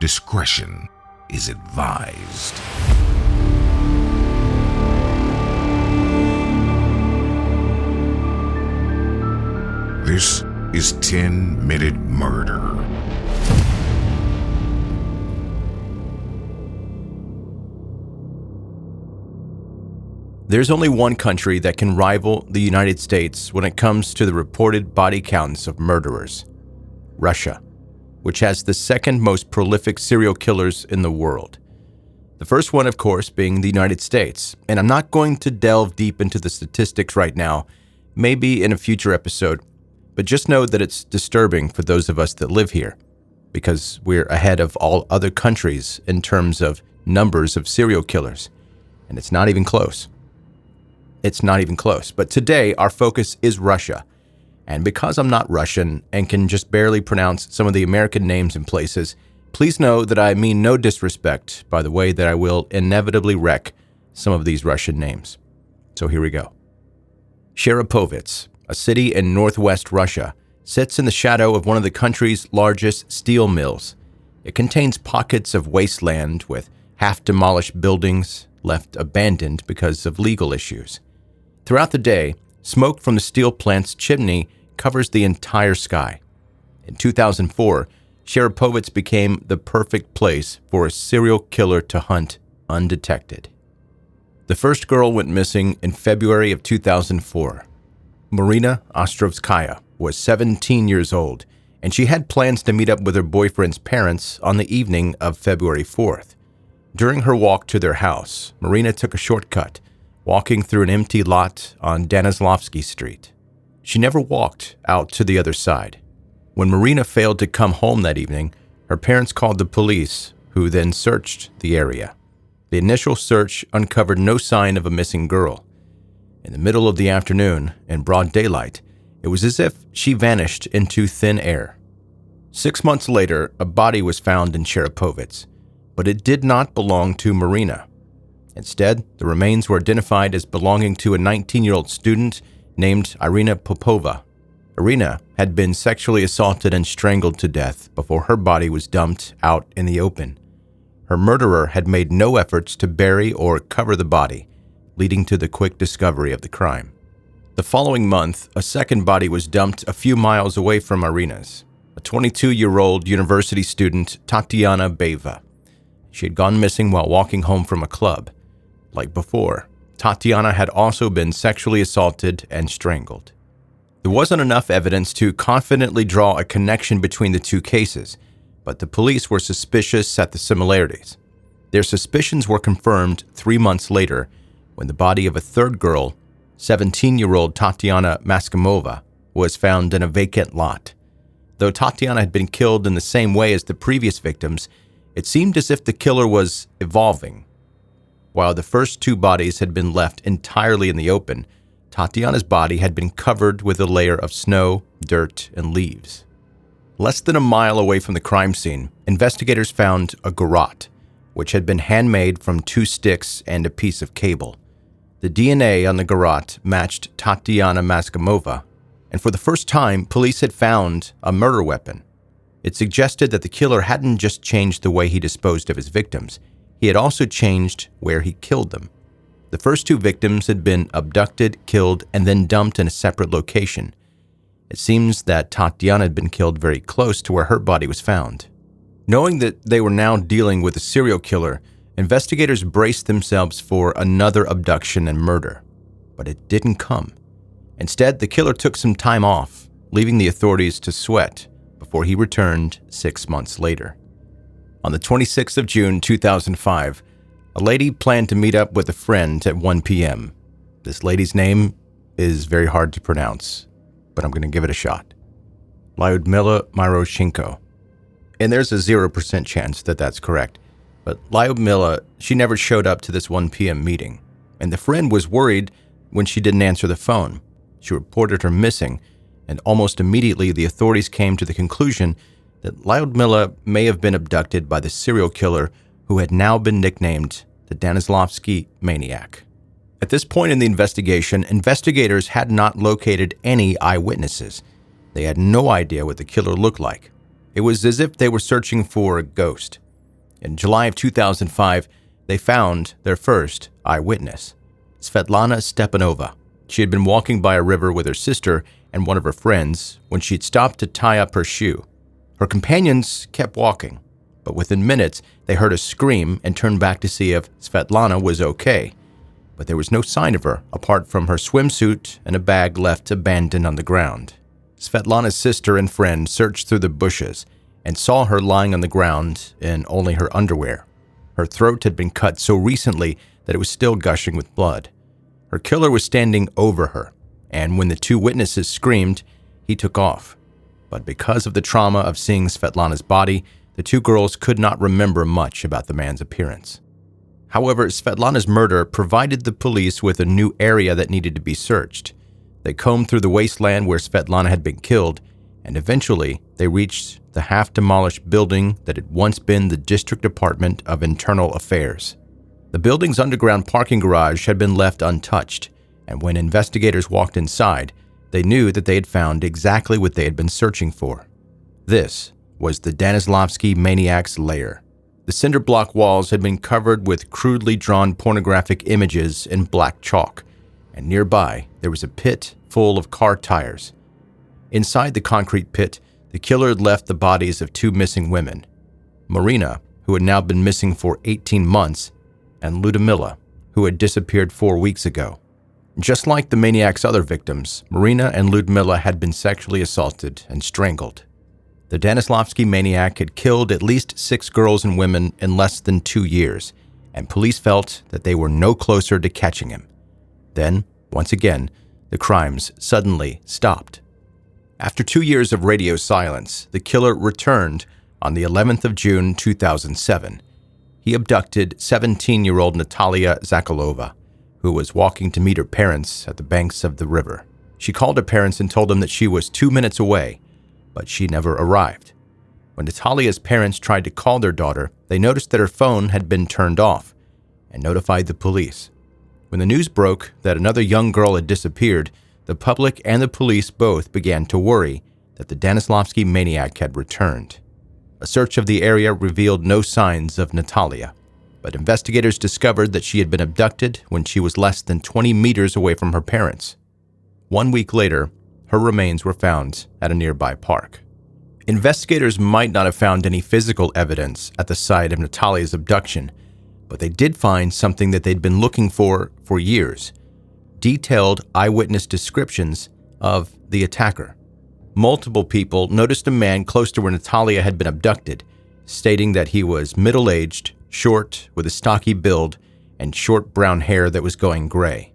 Discretion is advised. This is 10-Minute Murder. There's only one country that can rival the United States when it comes to the reported body counts of murderers: Russia, which has the second most prolific serial killers in the world. The first one, of course, being the United States, and I'm not going to delve deep into the statistics right now, maybe in a future episode, but just know that it's disturbing for those of us that live here, because we're ahead of all other countries in terms of numbers of serial killers, and it's not even close. It's not even close. But today, our focus is Russia. And because I'm not Russian and can just barely pronounce some of the American names and places, please know that I mean no disrespect by the way that I will inevitably wreck some of these Russian names. So here we go. Cherepovets, a city in northwest Russia, sits in the shadow of one of the country's largest steel mills. It contains pockets of wasteland with half-demolished buildings left abandoned because of legal issues. Throughout the day, smoke from the steel plant's chimney covers the entire sky. In 2004, Cherepovets became the perfect place for a serial killer to hunt undetected. The first girl went missing in February of 2004. Marina Ostrovskaya was 17 years old, and she had plans to meet up with her boyfriend's parents on the evening of February 4th. During her walk to their house, Marina took a shortcut, walking through an empty lot on Danilovsky Street. She never walked out to the other side. When Marina failed to come home that evening, her parents called the police, who then searched the area. The initial search uncovered no sign of a missing girl. In the middle of the afternoon, in broad daylight, it was as if she vanished into thin air. 6 months later, a body was found in Cherepovets, but it did not belong to Marina. Instead, the remains were identified as belonging to a 19-year-old student named Irina Popova. Irina had been sexually assaulted and strangled to death before her body was dumped out in the open. Her murderer had made no efforts to bury or cover the body, leading to the quick discovery of the crime. The following month, a second body was dumped a few miles away from Irina's, a 22-year-old university student, Tatiana Beva. She had gone missing while walking home from a club. Like before, Tatiana had also been sexually assaulted and strangled. There wasn't enough evidence to confidently draw a connection between the two cases, but the police were suspicious at the similarities. Their suspicions were confirmed 3 months later when the body of a third girl, 17-year-old Tatiana Maskamova, was found in a vacant lot. Though Tatiana had been killed in the same way as the previous victims, it seemed as if the killer was evolving. While the first two bodies had been left entirely in the open, Tatiana's body had been covered with a layer of snow, dirt, and leaves. Less than a mile away from the crime scene, investigators found a garrote, which had been handmade from 2 sticks and a piece of cable. The DNA on the garrote matched Tatiana Maskamova, and for the first time, police had found a murder weapon. It suggested that the killer hadn't just changed the way he disposed of his victims, he had also changed where he killed them. The first 2 victims had been abducted, killed, and then dumped in a separate location. It seems that Tatiana had been killed very close to where her body was found. Knowing that they were now dealing with a serial killer, investigators braced themselves for another abduction and murder. But it didn't come. Instead, the killer took some time off, leaving the authorities to sweat before he returned 6 months later. On the 26th of June 2005, a lady planned to meet up with a friend at 1 p.m. This lady's name is very hard to pronounce, but I'm going to give it a shot. Lyudmila Maroshenko. And there's a 0% chance that that's correct. But Lyudmila, she never showed up to this 1 p.m. meeting, and the friend was worried when she didn't answer the phone. She reported her missing, and almost immediately the authorities came to the conclusion that Lyudmila may have been abducted by the serial killer who had now been nicknamed the Danilovsky Maniac. At this point in the investigation, investigators had not located any eyewitnesses. They had no idea what the killer looked like. It was as if they were searching for a ghost. In July of 2005, they found their first eyewitness, Svetlana Stepanova. She had been walking by a river with her sister and one of her friends when she'd stopped to tie up her shoe. Her companions kept walking, but within minutes, they heard a scream and turned back to see if Svetlana was okay. But there was no sign of her, apart from her swimsuit and a bag left abandoned on the ground. Svetlana's sister and friend searched through the bushes and saw her lying on the ground in only her underwear. Her throat had been cut so recently that it was still gushing with blood. Her killer was standing over her, and when the two witnesses screamed, he took off. But because of the trauma of seeing Svetlana's body, the two girls could not remember much about the man's appearance. However, Svetlana's murder provided the police with a new area that needed to be searched. They combed through the wasteland where Svetlana had been killed, and eventually they reached the half-demolished building that had once been the District Department of Internal Affairs. The building's underground parking garage had been left untouched, and when investigators walked inside, they knew that they had found exactly what they had been searching for. This was the Danilovsky Maniac's lair. The cinder block walls had been covered with crudely drawn pornographic images in black chalk, and nearby there was a pit full of car tires. Inside the concrete pit, the killer had left the bodies of two missing women, Marina, who had now been missing for 18 months, and Ludmila, who had disappeared 4 weeks ago. Just like the maniac's other victims, Marina and Ludmila had been sexually assaulted and strangled. The Danilovsky Maniac had killed at least 6 girls and women in less than 2 years, and police felt that they were no closer to catching him. Then, once again, the crimes suddenly stopped. After 2 years of radio silence, the killer returned on the 11th of June 2007. He abducted 17-year-old Natalia Zakalova, who was walking to meet her parents at the banks of the river. She called her parents and told them that she was 2 minutes away, but she never arrived. When Natalia's parents tried to call their daughter, they noticed that her phone had been turned off and notified the police. When the news broke that another young girl had disappeared, the public and the police both began to worry that the Danilovsky Maniac had returned. A search of the area revealed no signs of Natalia, but investigators discovered that she had been abducted when she was less than 20 meters away from her parents. 1 week later, her remains were found at a nearby park. Investigators might not have found any physical evidence at the site of Natalia's abduction, but they did find something that they'd been looking for years: detailed eyewitness descriptions of the attacker. Multiple people noticed a man close to where Natalia had been abducted, stating that he was middle-aged, short, with a stocky build, and short brown hair that was going gray.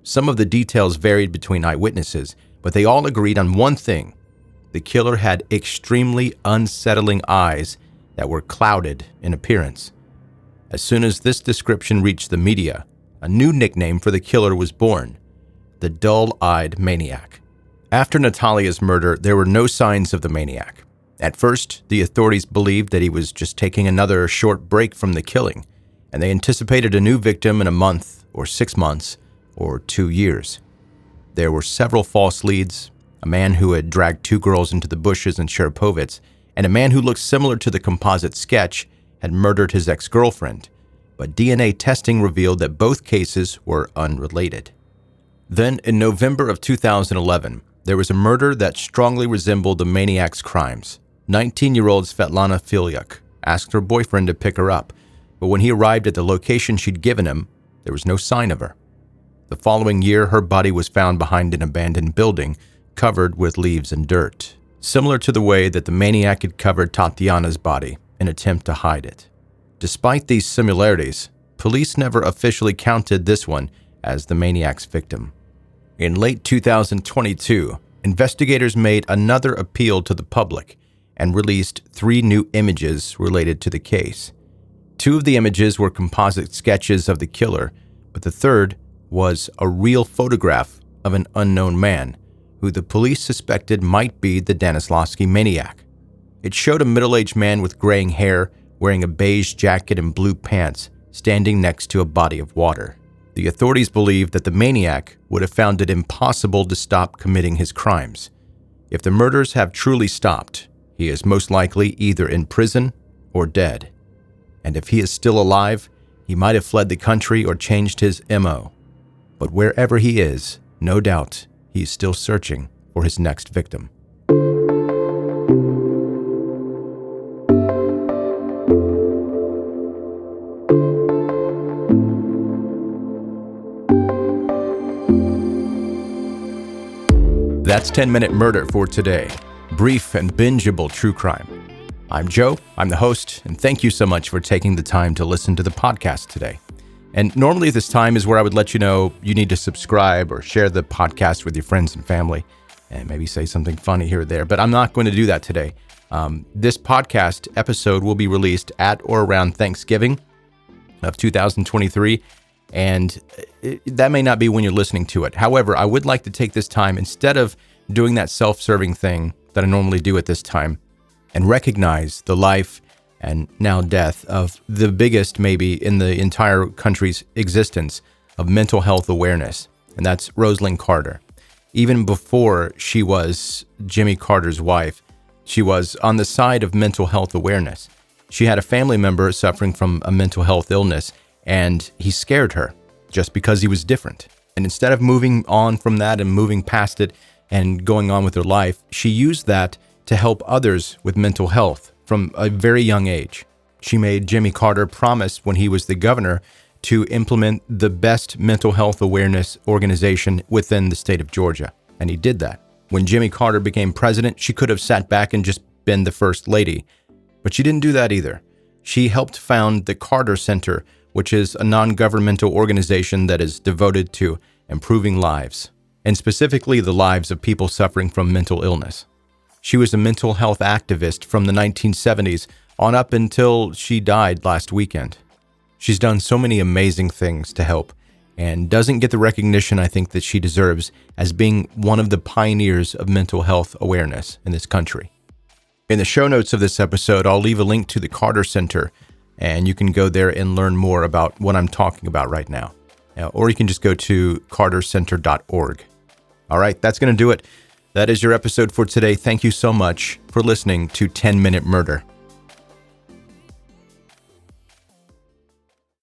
Some of the details varied between eyewitnesses, but they all agreed on one thing: the killer had extremely unsettling eyes that were clouded in appearance. As soon as this description reached the media, a new nickname for the killer was born: the dull-eyed maniac. After Natalia's murder, there were no signs of the maniac. At first, the authorities believed that he was just taking another short break from the killing, and they anticipated a new victim in a month or 6 months or 2 years. There were several false leads: a man who had dragged 2 girls into the bushes in Cherepovets, and a man who looked similar to the composite sketch had murdered his ex-girlfriend, but DNA testing revealed that both cases were unrelated. Then, in November of 2011, there was a murder that strongly resembled the maniac's crimes. 19-year-old Svetlana Filyuk asked her boyfriend to pick her up, but when he arrived at the location she'd given him, there was no sign of her. The following year, her body was found behind an abandoned building, covered with leaves and dirt, similar to the way that the maniac had covered Tatiana's body in an attempt to hide it. Despite these similarities, police never officially counted this one as the maniac's victim. In late 2022, investigators made another appeal to the public and released 3 new images related to the case. 2 of the images were composite sketches of the killer, but the third was a real photograph of an unknown man who the police suspected might be the Danilovsky Maniac. It showed a middle-aged man with graying hair, wearing a beige jacket and blue pants, standing next to a body of water. The authorities believed that the maniac would have found it impossible to stop committing his crimes. If the murders have truly stopped, he is most likely either in prison or dead. And if he is still alive, he might have fled the country or changed his MO. But wherever he is, no doubt he is still searching for his next victim. That's 10-Minute Murder for today. Brief and bingeable true crime. I'm Joe, I'm the host, and thank you so much for taking the time to listen to the podcast today. And normally this time is where I would let you know you need to subscribe or share the podcast with your friends and family, and maybe say something funny here or there, but I'm not going to do that today. This podcast episode will be released at or around Thanksgiving of 2023, and that may not be when you're listening to it. However, I would like to take this time, instead of doing that self-serving thing that I normally do at this time, and recognize the life and now death of the biggest, maybe, in the entire country's existence of mental health awareness, and that's Rosalynn Carter. Even before she was Jimmy Carter's wife, she was on the side of mental health awareness. She had a family member suffering from a mental health illness, and he scared her just because he was different. And instead of moving on from that and moving past it and going on with her life, she used that to help others with mental health from a very young age. She made Jimmy Carter promise when he was the governor to implement the best mental health awareness organization within the state of Georgia. And he did that. When Jimmy Carter became president, she could have sat back and just been the first lady. But she didn't do that either. She helped found the Carter Center, which is a non-governmental organization that is devoted to improving lives, and specifically the lives of people suffering from mental illness. She was a mental health activist from the 1970s on up until she died last weekend. She's done so many amazing things to help, and doesn't get the recognition I think that she deserves as being one of the pioneers of mental health awareness in this country. In the show notes of this episode, I'll leave a link to the Carter Center, and you can go there and learn more about what I'm talking about right now. Or you can just go to cartercenter.org. All right, that's going to do it. That is your episode for today. Thank you so much for listening to 10-Minute Murder.